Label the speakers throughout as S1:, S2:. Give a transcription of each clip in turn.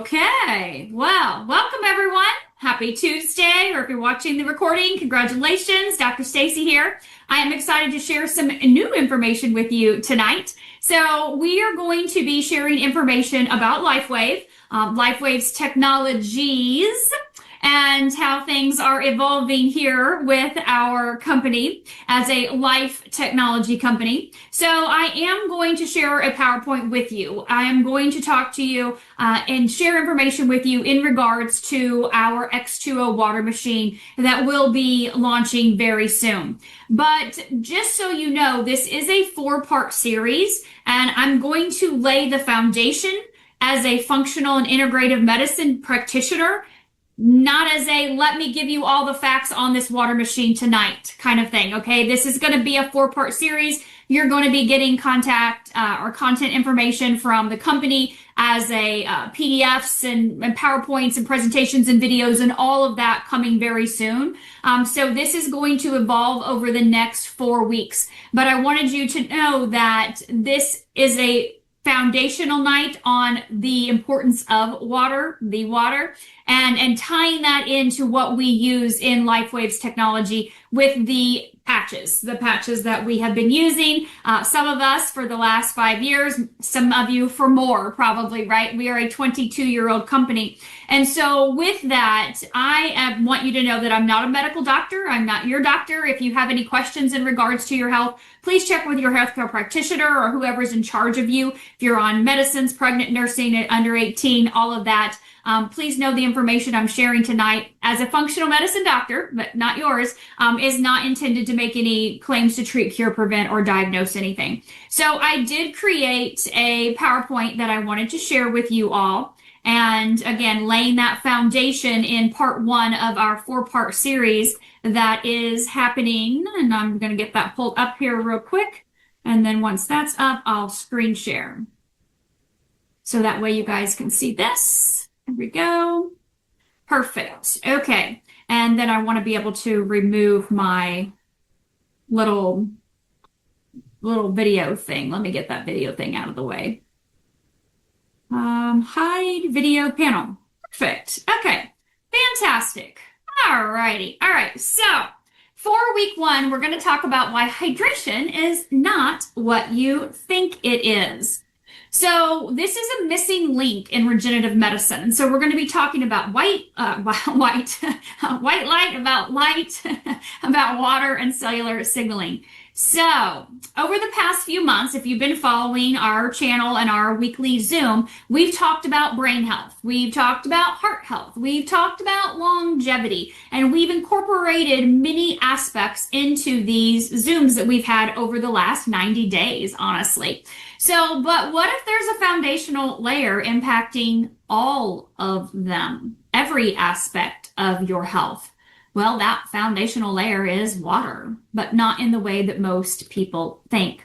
S1: Okay, well, welcome everyone. Happy Tuesday, or if you're watching the recording, congratulations. Dr. Stacy here. I am excited to share some new information with you tonight. So we are going to be sharing information about LifeWave, LifeWave's technologies, and how things are evolving here with our company as a life technology company. So I am going to share a PowerPoint with you. I am going to talk to you and share information with you in regards to our X2O water machine that will be launching very soon. But just so you know, this is a 4-part series, and I'm going to lay the foundation as a functional and integrative medicine practitioner, not as a let me give you all the facts on this water machine tonight kind of thing. Okay, this is going to be a 4-part series. You're going to be getting content information from the company as a PDFs and PowerPoints and presentations and videos and all of that coming very soon. So this is going to evolve over the next 4 weeks. But I wanted you to know that this is a foundational night on the importance of water, and tying that into what we use in LifeWave's technology with the patches that we have been using. Some of us for the last 5 years, some of you for more probably, right? We are a 22-year-old company. And so with that, I want you to know that I'm not a medical doctor. I'm not your doctor. If you have any questions in regards to your health, please check with your healthcare practitioner or whoever's in charge of you. If you're on medicines, pregnant, nursing, under 18, all of that. Please know the information I'm sharing tonight as a functional medicine doctor, but not yours, is not intended to make any claims to treat, cure, prevent, or diagnose anything. So I did create a PowerPoint that I wanted to share with you all. And again, laying that foundation in part 1 of our 4-part series that is happening. And I'm going to get that pulled up here real quick. And then once that's up, I'll screen share. So that way you guys can see this. There we go. Perfect. Okay. And then I want to be able to remove my little video thing. Let me get that video thing out of the way. Hide video panel. Perfect. Okay. Fantastic. All righty. All right. So for week 1, we're going to talk about why hydration is not what you think it is. So this is a missing link in regenerative medicine. And so we're going to be talking about white light, about light, about water and cellular signaling. So over the past few months, if you've been following our channel and our weekly Zoom, we've talked about brain health. We've talked about heart health. We've talked about longevity, and we've incorporated many aspects into these Zooms that we've had over the last 90 days, honestly. So, but what if there's a foundational layer impacting all of them, every aspect of your health? Well, that foundational layer is water, but not in the way that most people think.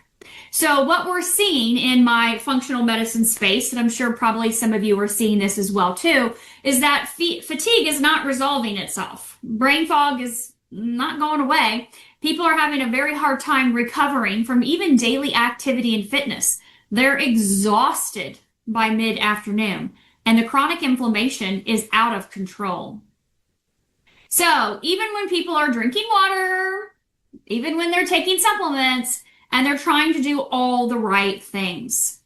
S1: So what we're seeing in my functional medicine space, and I'm sure probably some of you are seeing this as well too, is that fatigue is not resolving itself. Brain fog is not going away. People are having a very hard time recovering from even daily activity and fitness. They're exhausted by mid-afternoon, and the chronic inflammation is out of control. So even when people are drinking water, even when they're taking supplements, and they're trying to do all the right things.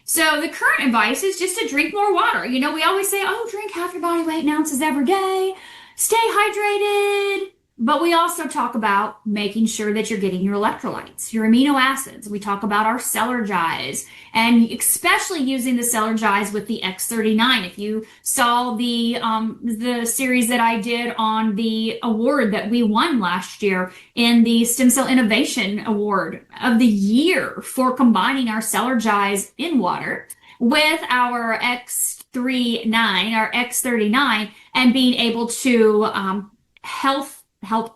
S1: So the current advice is just to drink more water. You know, we always say, oh, drink half your body weight in ounces every day, stay hydrated. But we also talk about making sure that you're getting your electrolytes, your amino acids. We talk about our Cellergize, and especially using the Cellergize with the X39. If you saw the series that I did on the award that we won last year in the Stem Cell Innovation Award of the Year for combining our Cellergize in water with our X39 and being able to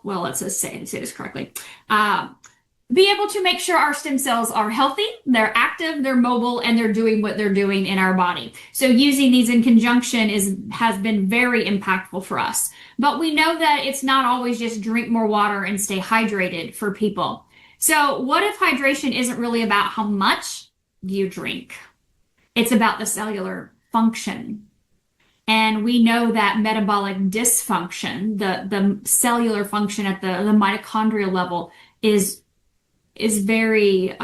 S1: well, let's say this correctly, be able to make sure our stem cells are healthy, they're active, they're mobile, and they're doing what they're doing in our body. So using these in conjunction has been very impactful for us. But we know that it's not always just drink more water and stay hydrated for people. So what if hydration isn't really about how much you drink? It's about the cellular function. And we know that metabolic dysfunction, the cellular function at the mitochondrial level is very,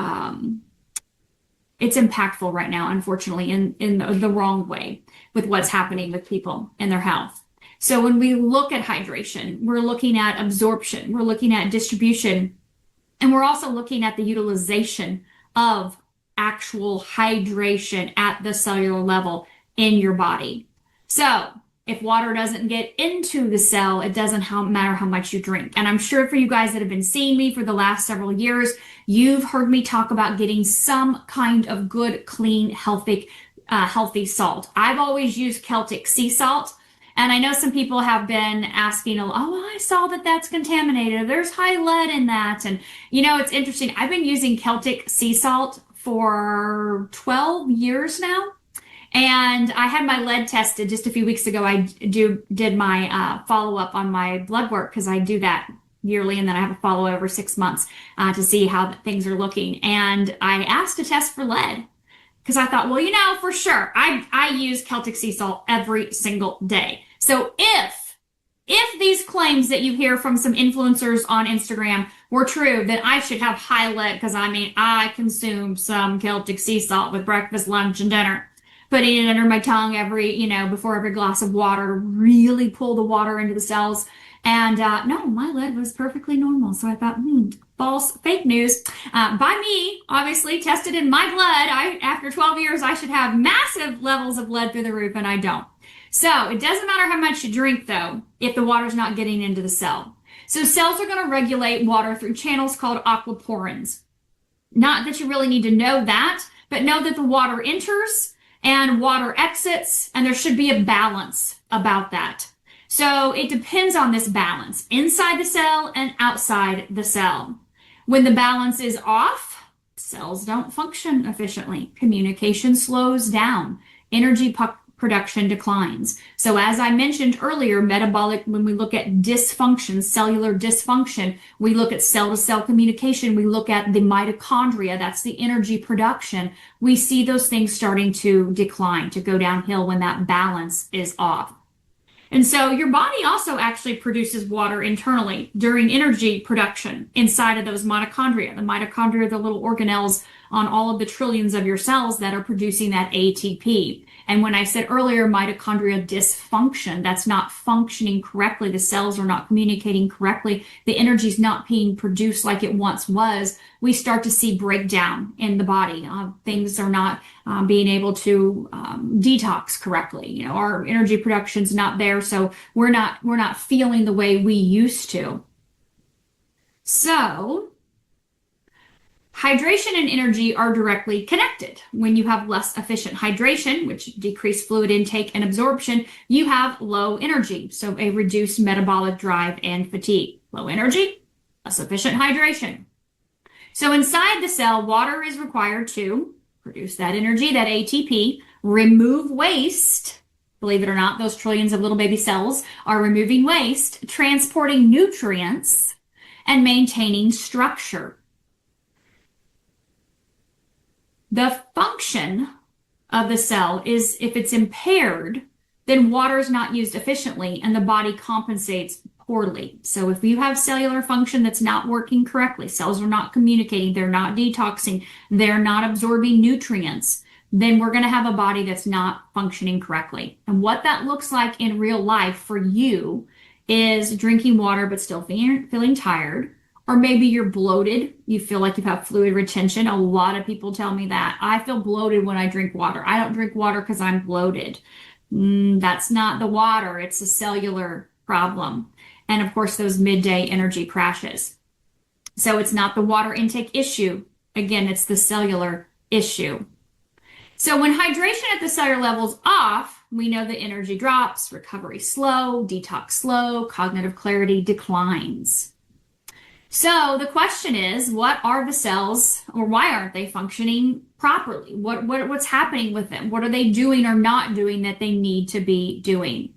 S1: it's impactful right now, unfortunately, in the wrong way with what's happening with people and their health. So when we look at hydration, we're looking at absorption, we're looking at distribution, and we're also looking at the utilization of actual hydration at the cellular level in your body. So if water doesn't get into the cell, it doesn't matter how much you drink. And I'm sure for you guys that have been seeing me for the last several years, you've heard me talk about getting some kind of good, clean, healthy salt. I've always used Celtic sea salt. And I know some people have been asking, oh, I saw that that's contaminated. There's high lead in that. And, it's interesting. I've been using Celtic sea salt for 12 years now. And I had my lead tested just a few weeks ago. I did my follow-up on my blood work because I do that yearly, and then I have a follow-up over 6 months to see how things are looking. And I asked to test for lead because I thought, well, for sure, I use Celtic sea salt every single day. So if these claims that you hear from some influencers on Instagram were true, then I should have high lead because I consume some Celtic sea salt with breakfast, lunch, and dinner. Putting it under my tongue before every glass of water to really pull the water into the cells. And no, my lead was perfectly normal. So I thought, false, fake news. By me, obviously, tested in my blood. After 12 years, I should have massive levels of lead through the roof, and I don't. So it doesn't matter how much you drink, though, if the water's not getting into the cell. So cells are going to regulate water through channels called aquaporins. Not that you really need to know that, but know that the water enters and water exits, and there should be a balance about that. So it depends on this balance inside the cell and outside the cell. When the balance is off, cells don't function efficiently. Communication slows down. Energy production declines. So as I mentioned earlier, when we look at dysfunction, cellular dysfunction, we look at cell-to-cell communication, we look at the mitochondria, that's the energy production. We see those things starting to decline, to go downhill when that balance is off. And so your body also actually produces water internally during energy production inside of those mitochondria. The mitochondria are the little organelles on all of the trillions of your cells that are producing that ATP. And when I said earlier, mitochondrial dysfunction, that's not functioning correctly. The cells are not communicating correctly. The energy is not being produced like it once was. We start to see breakdown in the body. Things are not being able to detox correctly. Our energy production's not there, so we're not feeling the way we used to. So hydration and energy are directly connected. When you have less efficient hydration, which decreased fluid intake and absorption, you have low energy, so a reduced metabolic drive and fatigue. Low energy, less efficient hydration. So inside the cell, water is required to produce that energy, that ATP, remove waste. Believe it or not, those trillions of little baby cells are removing waste, transporting nutrients, and maintaining structure. The function of the cell is, if it's impaired, then water is not used efficiently and the body compensates poorly. So if you have cellular function that's not working correctly, cells are not communicating, they're not detoxing, they're not absorbing nutrients, then we're going to have a body that's not functioning correctly. And what that looks like in real life for you is drinking water but still feeling tired. Or maybe you're bloated. You feel like you have fluid retention. A lot of people tell me that. I feel bloated when I drink water. I don't drink water because I'm bloated. That's not the water. It's a cellular problem. And of course, those midday energy crashes. So it's not the water intake issue. Again, it's the cellular issue. So when hydration at the cellular level is off, we know the energy drops, recovery slow, detox slow, cognitive clarity declines. So the question is, what are the cells, or why aren't they functioning properly? What's happening with them? What are they doing or not doing that they need to be doing?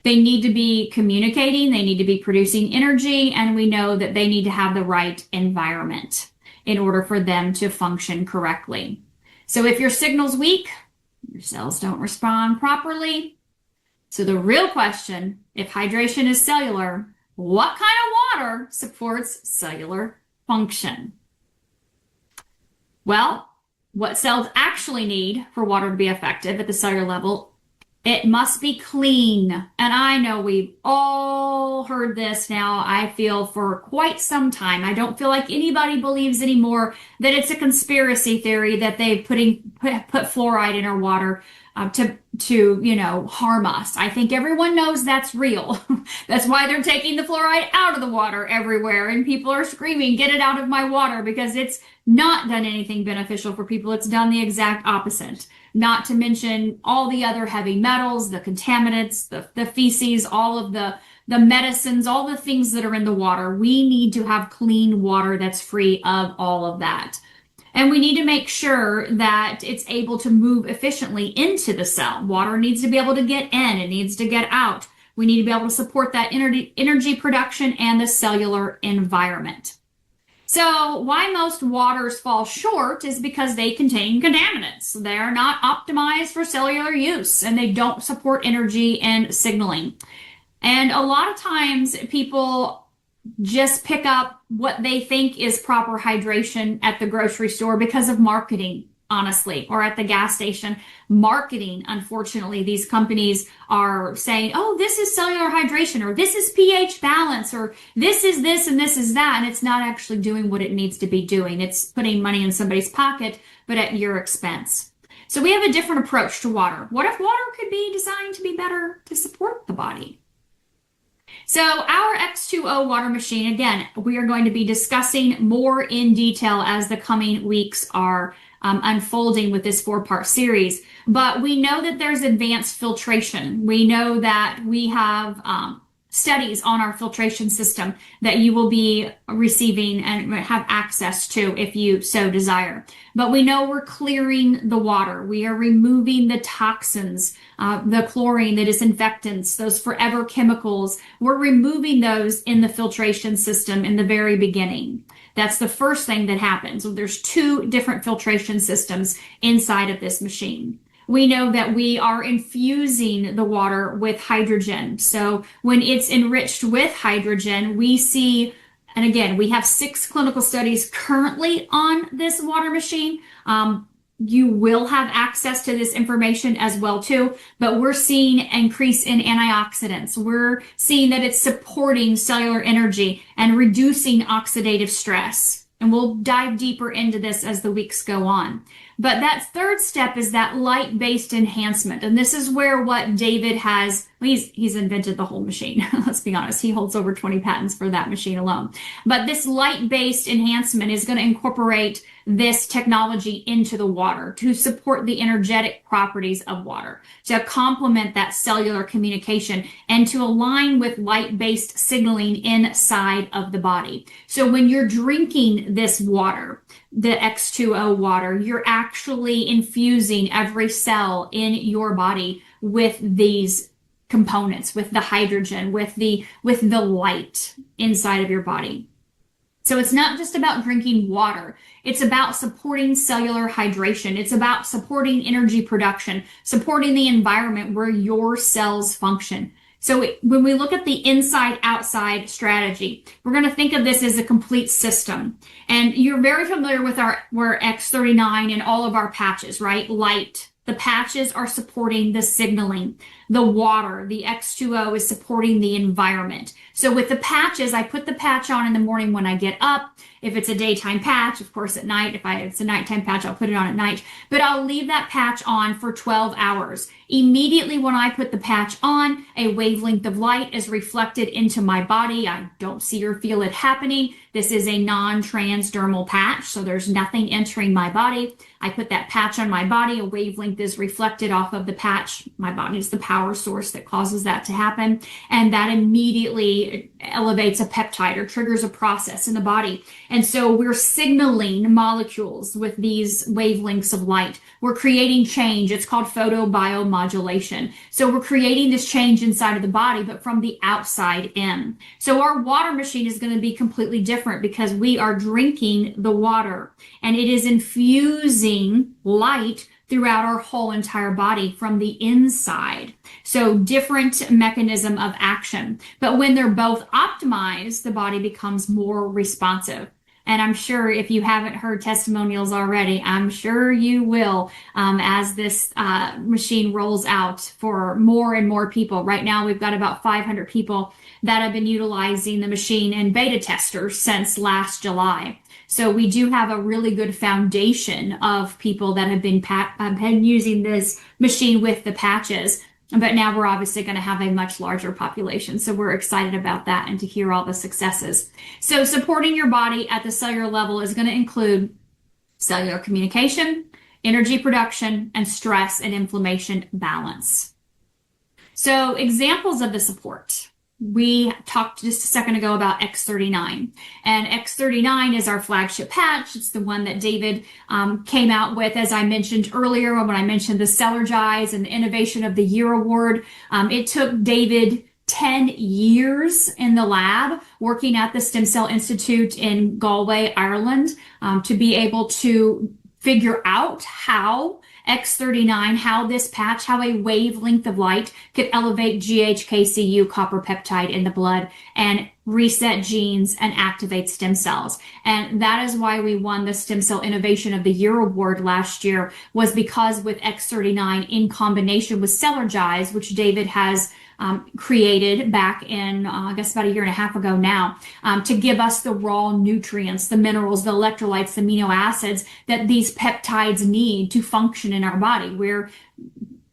S1: They need to be communicating, they need to be producing energy, and we know that they need to have the right environment in order for them to function correctly. So if your signal's weak, your cells don't respond properly, So the real question, if hydration is cellular, what kind of water supports cellular function? Well, what cells actually need for water to be effective at the cellular level, it must be clean. And I know we've all heard this now, I feel, for quite some time. I don't feel like anybody believes anymore that it's a conspiracy theory that they've put fluoride in our water to harm us. I think everyone knows that's real. That's why they're taking the fluoride out of the water everywhere, and people are screaming, get it out of my water, because it's not done anything beneficial for people. It's done the exact opposite. Not to mention all the other heavy metals, the contaminants, the feces, all of the medicines, all the things that are in the water. We need to have clean water that's free of all of that. And we need to make sure that it's able to move efficiently into the cell. Water needs to be able to get in. It needs to get out. We need to be able to support that energy production and the cellular environment. So why most waters fall short is because they contain contaminants. They are not optimized for cellular use, and they don't support energy and signaling. And a lot of times people just pick up what they think is proper hydration at the grocery store because of marketing, honestly, or at the gas station. Marketing, unfortunately, these companies are saying, oh, this is cellular hydration, or this is pH balance, or this is this and this is that, and it's not actually doing what it needs to be doing. It's putting money in somebody's pocket, but at your expense. So we have a different approach to water. What if water could be designed to be better to support the body? So our X2O water machine, again, we are going to be discussing more in detail as the coming weeks are unfolding with this 4-part series. But we know that there's advanced filtration. We know that we have studies on our filtration system that you will be receiving and have access to if you so desire. But we know we're clearing the water. We are removing the toxins, the chlorine, the disinfectants, those forever chemicals. We're removing those in the filtration system in the very beginning. That's the first thing that happens. So there's 2 different filtration systems inside of this machine. We know that we are infusing the water with hydrogen. So when it's enriched with hydrogen, we see, and again, we have 6 clinical studies currently on this water machine. You will have access to this information as well too, but we're seeing an increase in antioxidants. We're seeing that it's supporting cellular energy and reducing oxidative stress. And we'll dive deeper into this as the weeks go on. But that third step is that light-based enhancement. And this is where what David has, he's invented the whole machine. Let's be honest. He holds over 20 patents for that machine alone. But this light-based enhancement is going to incorporate this technology into the water to support the energetic properties of water, to complement that cellular communication, and to align with light-based signaling inside of the body. So when you're drinking this water, the X2O water, you're actually infusing every cell in your body with these components, with the hydrogen, with the light inside of your body. So it's not just about drinking water. It's about supporting cellular hydration. It's about supporting energy production, supporting the environment where your cells function. So when we look at the inside-outside strategy, we're going to think of this as a complete system. And you're very familiar with our X39 and all of our patches, right? Light. The patches are supporting the signaling. The water, the X2O, is supporting the environment. So with the patches, I put the patch on in the morning when I get up. If it's a daytime patch, of course at night. If it's a nighttime patch, I'll put it on at night. But I'll leave that patch on for 12 hours. Immediately when I put the patch on, a wavelength of light is reflected into my body. I don't see or feel it happening. This is a non-transdermal patch, so there's nothing entering my body. I put that patch on my body. A wavelength is reflected off of the patch. My body is the power source that causes that to happen. And that immediately elevates a peptide or triggers a process in the body. And so we're signaling molecules with these wavelengths of light. We're creating change. It's called photobiomodulation. So we're creating this change inside of the body, but from the outside in. So our water machine is going to be completely different because we are drinking the water and it is infusing light throughout our whole entire body from the inside. So different mechanism of action. But when they're both optimized, the body becomes more responsive. And I'm sure if you haven't heard testimonials already, I'm sure you will as this machine rolls out for more and more people. Right now, we've got about 500 people that have been utilizing the machine in beta testers since last July. So we do have a really good foundation of people that have been using this machine with the patches. But now we're obviously going to have a much larger population. So we're excited about that and to hear all the successes. So supporting your body at the cellular level is going to include cellular communication, energy production, and stress and inflammation balance. So examples of the support. We talked just a second ago about X39, and X39 is our flagship patch. It's the one that David came out with, as I mentioned earlier, when I mentioned the Cellergize and the Innovation of the Year Award. It took David 10 years in the lab working at the Stem Cell Institute in Galway, Ireland, to be able to figure out how X39, how this patch, how a wavelength of light could elevate GHKCU copper peptide in the blood and reset genes and activate stem cells. And that is why we won the Stem Cell Innovation of the Year Award last year, was because with X39 in combination with Cellergize, which David has created back in, I guess about a year and a half ago now, to give us the raw nutrients, the minerals, the electrolytes, the amino acids that these peptides need to function in our body, where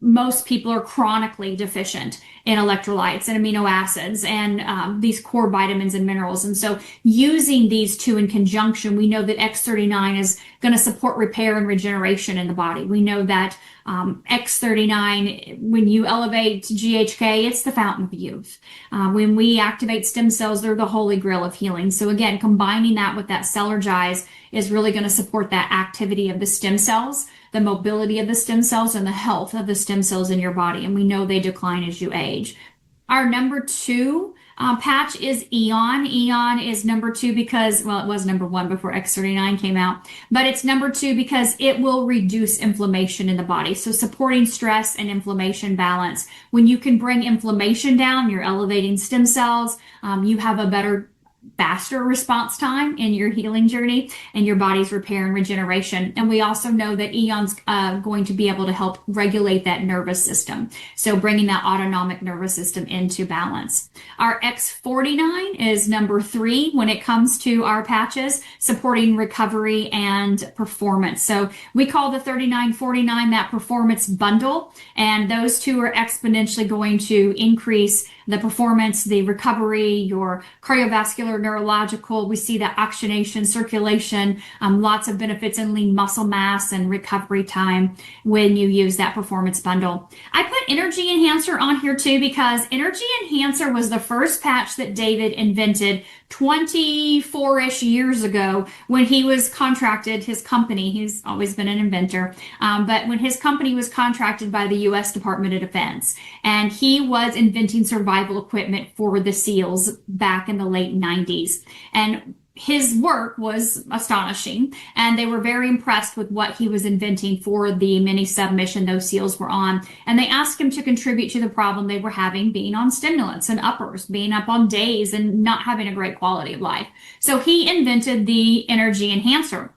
S1: most people are chronically deficient in electrolytes and amino acids and these core vitamins and minerals. And so using these two in conjunction, we know that X39 is going to support repair and regeneration in the body. We know that X39, when you elevate GHK, it's the fountain of youth. When we activate stem cells, they're the holy grail of healing. So again, combining that with that Cellergize is really going to support that activity of the stem cells, the mobility of the stem cells, and the health of the stem cells in your body. And we know they decline as you age. Our number 2 patch is Eon. Eon is number 2 because, well, it was number 1 before X39 came out, but it's number 2 because it will reduce inflammation in the body. So supporting stress and inflammation balance. When you can bring inflammation down, you're elevating stem cells, you have a better, faster response time in your healing journey and your body's repair and regeneration. And we also know that Eon's going to be able to help regulate that nervous system. So bringing that autonomic nervous system into balance. Our X49 is number 3 when it comes to our patches, supporting recovery and performance. So we call the 3949 that performance bundle, and those two are exponentially going to increase the performance, the recovery, your cardiovascular, neurological. We see that oxygenation, circulation, lots of benefits in lean muscle mass and recovery time when you use that performance bundle. I put Energy Enhancer on here too because Energy Enhancer was the first patch that David invented 24-ish years ago when he was contracted, his company, he's always been an inventor, but when his company was contracted by the U.S. Department of Defense, and he was inventing survival equipment for the SEALs back in the late 90s. And his work was astonishing, and they were very impressed with what he was inventing for the mini submission those SEALs were on. And they asked him to contribute to the problem they were having being on stimulants and uppers, being up on days and not having a great quality of life. So he invented the Energy Enhancer.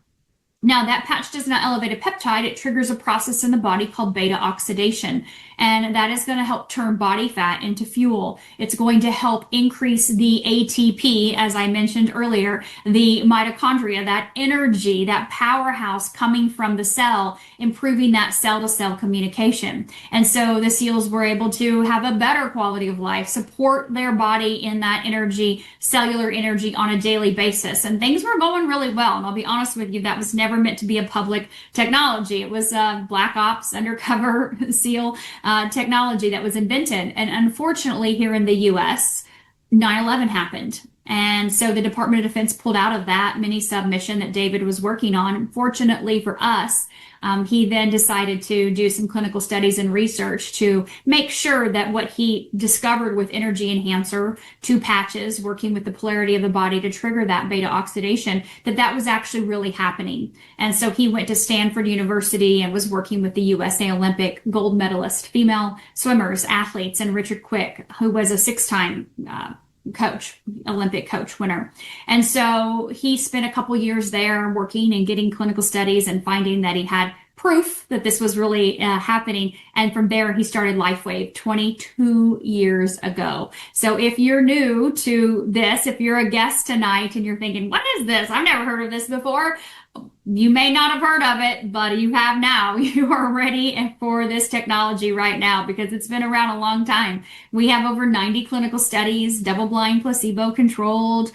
S1: Now, that patch does not elevate a peptide. It triggers a process in the body called beta oxidation, and that is going to help turn body fat into fuel. It's going to help increase the ATP, as I mentioned earlier, the mitochondria, that energy, that powerhouse coming from the cell, improving that cell-to-cell communication. And so the SEALs were able to have a better quality of life, support their body in that energy, cellular energy on a daily basis. And things were going really well. And I'll be honest with you, that was never meant to be a public technology. It was Black Ops, undercover SEAL technology that was invented. And unfortunately, here in the US, 9/11 happened. And so the Department of Defense pulled out of that mini submission that David was working on. Unfortunately for us, he then decided to do some clinical studies and research to make sure that what he discovered with Energy Enhancer, 2 patches working with the polarity of the body to trigger that beta oxidation, that was actually really happening. And so he went to Stanford University and was working with the USA Olympic gold medalist female swimmers, athletes, and Richard Quick, who was a 6-time Olympic coach winner. And so he spent a couple years there working and getting clinical studies and finding that he had proof that this was really happening. And from there, he started LifeWave 22 years ago. So if you're new to this, if you're a guest tonight and you're thinking, what is this? I've never heard of this before. You may not have heard of it, but you have now. You are ready for this technology right now because it's been around a long time. We have over 90 clinical studies, double-blind, placebo-controlled.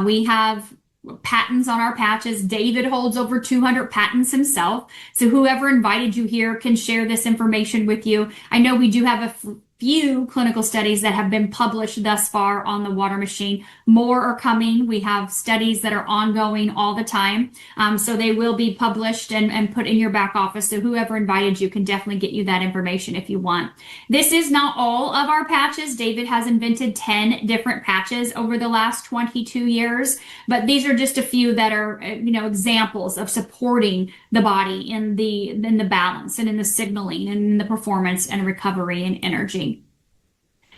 S1: We have patents on our patches. David holds over 200 patents himself. So whoever invited you here can share this information with you. I know we do have a few clinical studies that have been published thus far on the water machine. More are coming. We have studies that are ongoing all the time. So they will be published and put in your back office. So whoever invited you can definitely get you that information if you want. This is not all of our patches. David has invented 10 different patches over the last 22 years, but these are just a few that are, examples of supporting the body in the balance and in the signaling and in the performance and recovery and energy.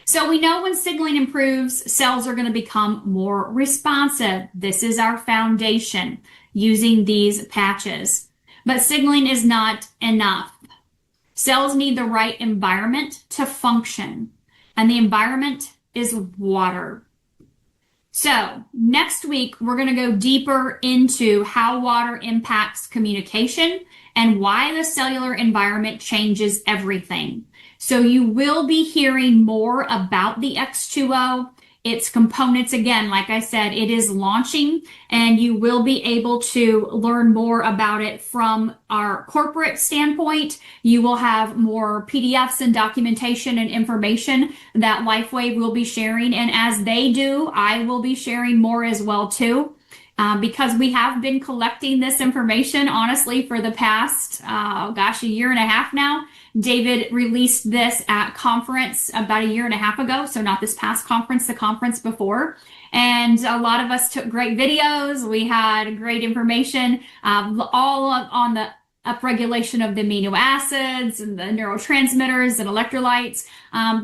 S1: So we know when signaling improves, cells are going to become more responsive. This is our foundation using these patches. But signaling is not enough. Cells need the right environment to function, and the environment is water. So next week, we're going to go deeper into how water impacts communication and why the cellular environment changes everything. So you will be hearing more about the X2O, its components. Again, like I said, it is launching, and you will be able to learn more about it from our corporate standpoint. You will have more PDFs and documentation and information that LifeWave will be sharing. And as they do, I will be sharing more as well too. Because we have been collecting this information, honestly, for the past, a year and a half now. David released this at conference about a year and a half ago. So not this past conference, the conference before. And a lot of us took great videos. We had great information, all on the upregulation of the amino acids and the neurotransmitters and electrolytes.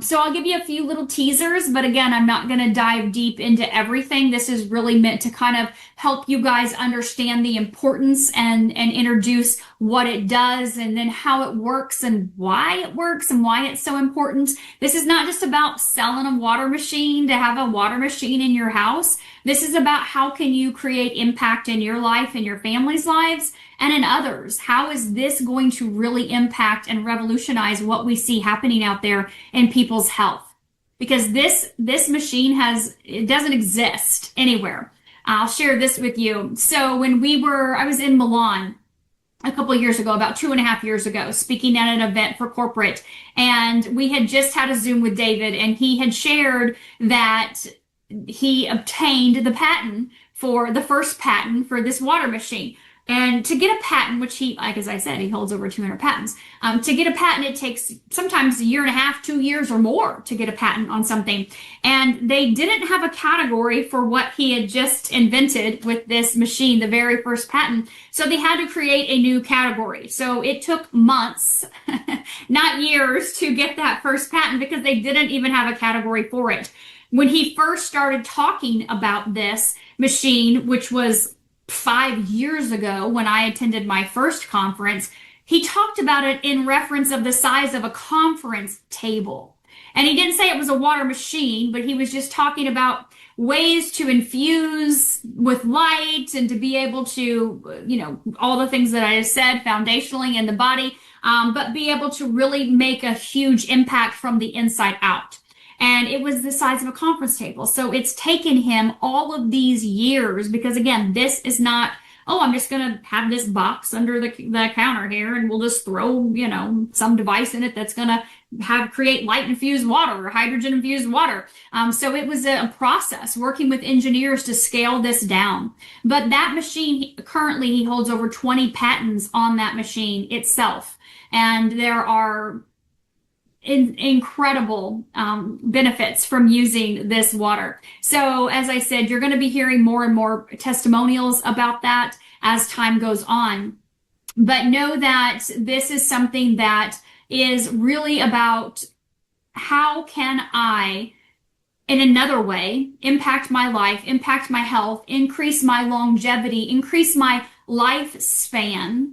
S1: So I'll give you a few little teasers, but again, I'm not going to dive deep into everything. This is really meant to kind of help you guys understand the importance and introduce what it does and then how it works and why it's so important. This is not just about selling a water machine to have a water machine in your house. This is about how can you create impact in your life and your family's lives and in others. How is this going to really impact and revolutionize what we see happening out there in people's health? Because this machine it doesn't exist anywhere. I'll share this with you. So when I was in Milan a couple of years ago, about 2.5 years ago, speaking at an event for corporate, and we had just had a Zoom with David, and he had shared that he obtained the first patent for this water machine. And to get a patent, which as I said, he holds over 200 patents. To get a patent, it takes sometimes a year and a half, 2 years or more to get a patent on something. And they didn't have a category for what he had just invented with this machine, the very first patent. So they had to create a new category. So it took months, not years, to get that first patent because they didn't even have a category for it. When he first started talking about this machine, which was 5 years ago when I attended my first conference, he talked about it in reference of the size of a conference table. And he didn't say it was a water machine, but he was just talking about ways to infuse with light and to be able to, all the things that I just said foundationally in the body, but be able to really make a huge impact from the inside out. And it was the size of a conference table. So it's taken him all of these years because, again, this is not oh, I'm just going to have this box under the counter here, and we'll just throw, some device in it that's going to create light infused water or hydrogen infused water. So it was a process working with engineers to scale this down. But that machine, currently he holds over 20 patents on that machine itself. And there are incredible benefits from using this water. So as I said, you're going to be hearing more and more testimonials about that as time goes on. But know that this is something that is really about how can I, in another way, impact my life, impact my health, increase my longevity, increase my lifespan.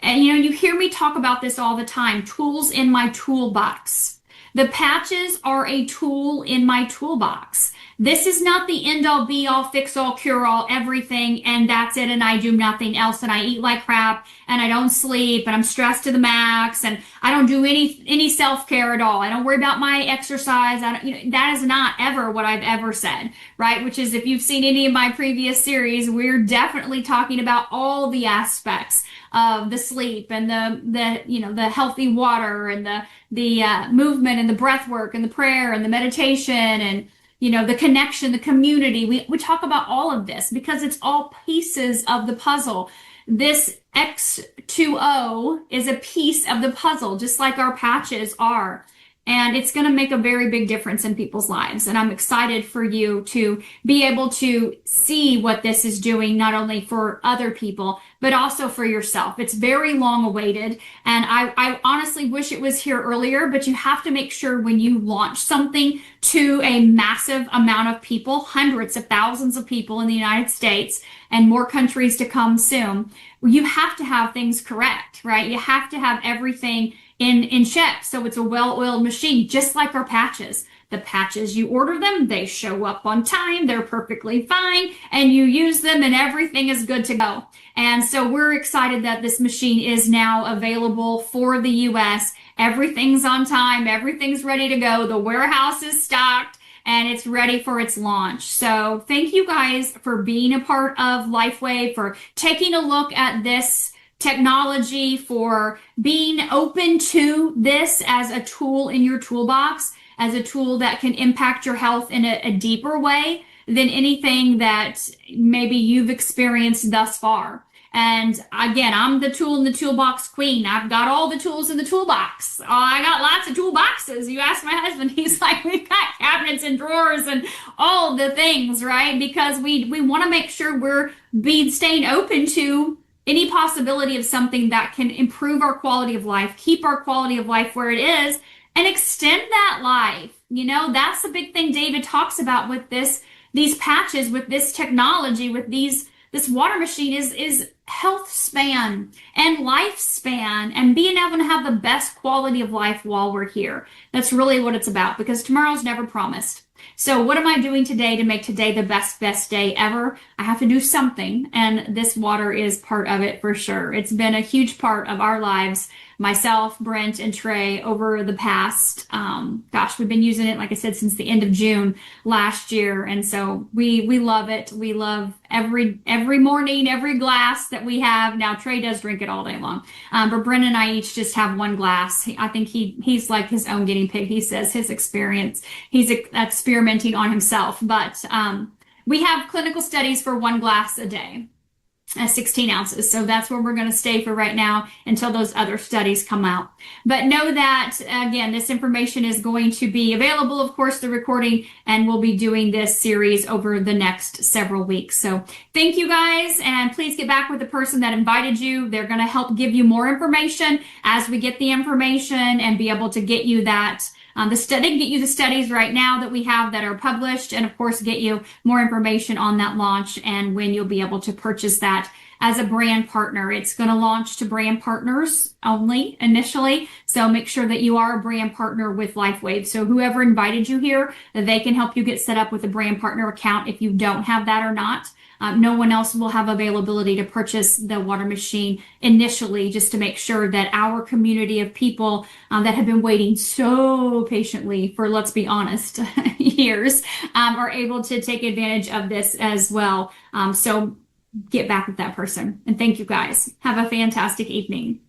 S1: And you hear me talk about this all the time, tools in my toolbox. The patches are a tool in my toolbox. This is not the end all be all, fix all, cure all, everything, and that's it, and I do nothing else, and I eat like crap, and I don't sleep, and I'm stressed to the max, and I don't do any self-care at all. I don't worry about my exercise. That is not ever what I've ever said, right? Which is, if you've seen any of my previous series, we're definitely talking about all the aspects of the sleep and the healthy water and the movement and the breath work and the prayer and the meditation and the connection, the community. We talk about all of this because it's all pieces of the puzzle. This X2O is a piece of the puzzle, just like our patches are. And it's going to make a very big difference in people's lives. And I'm excited for you to be able to see what this is doing, not only for other people, but also for yourself. It's very long awaited. And I honestly wish it was here earlier, but you have to make sure when you launch something to a massive amount of people, hundreds of thousands of people in the United States and more countries to come soon, you have to have things correct, right? You have to have everything in check. So it's a well-oiled machine, just like our patches. The patches, you order them, they show up on time, they're perfectly fine, and you use them and everything is good to go. And so we're excited that this machine is now available for the US. Everything's on time, everything's ready to go. The warehouse is stocked and it's ready for its launch. So thank you guys for being a part of LifeWave, for taking a look at this technology, for being open to this as a tool in your toolbox, as a tool that can impact your health in a deeper way than anything that maybe you've experienced thus far. And again, I'm the tool in the toolbox queen. I've got all the tools in the toolbox. I got lots of toolboxes. You ask my husband, he's like, we've got cabinets and drawers and all the things, right? Because we want to make sure we're staying open to any possibility of something that can improve our quality of life, keep our quality of life where it is, and extend that life. That's the big thing David talks about with these patches, with this technology, with this water machine is health span and lifespan and being able to have the best quality of life while we're here. That's really what it's about, because tomorrow's never promised. So what am I doing today to make today the best day ever? I have to do something, and this water is part of it for sure. It's been a huge part of our lives, myself, Brent, and Trey, over the past, we've been using it, like I said, since the end of June last year. And so we love it. We love every morning, every glass that we have. Now, Trey does drink it all day long. But Brent and I each just have one glass. I think he's like his own guinea pig. He says his experience, he's experimenting on himself. But we have clinical studies for one glass a day. 16 ounces. So that's where we're going to stay for right now until those other studies come out. But know that, again, this information is going to be available, of course, the recording, and we'll be doing this series over the next several weeks. So thank you guys, and please get back with the person that invited you. They're going to help give you more information as we get the information and be able to get you that. They can get you the studies right now that we have that are published, and of course get you more information on that launch and when you'll be able to purchase that as a brand partner. It's going to launch to brand partners only initially, so make sure that you are a brand partner with LifeWave. So whoever invited you here, they can help you get set up with a brand partner account if you don't have that or not. No one else will have availability to purchase the water machine initially, just to make sure that our community of people that have been waiting so patiently for, let's be honest, years, are able to take advantage of this as well. So get back with that person. And thank you guys. Have a fantastic evening.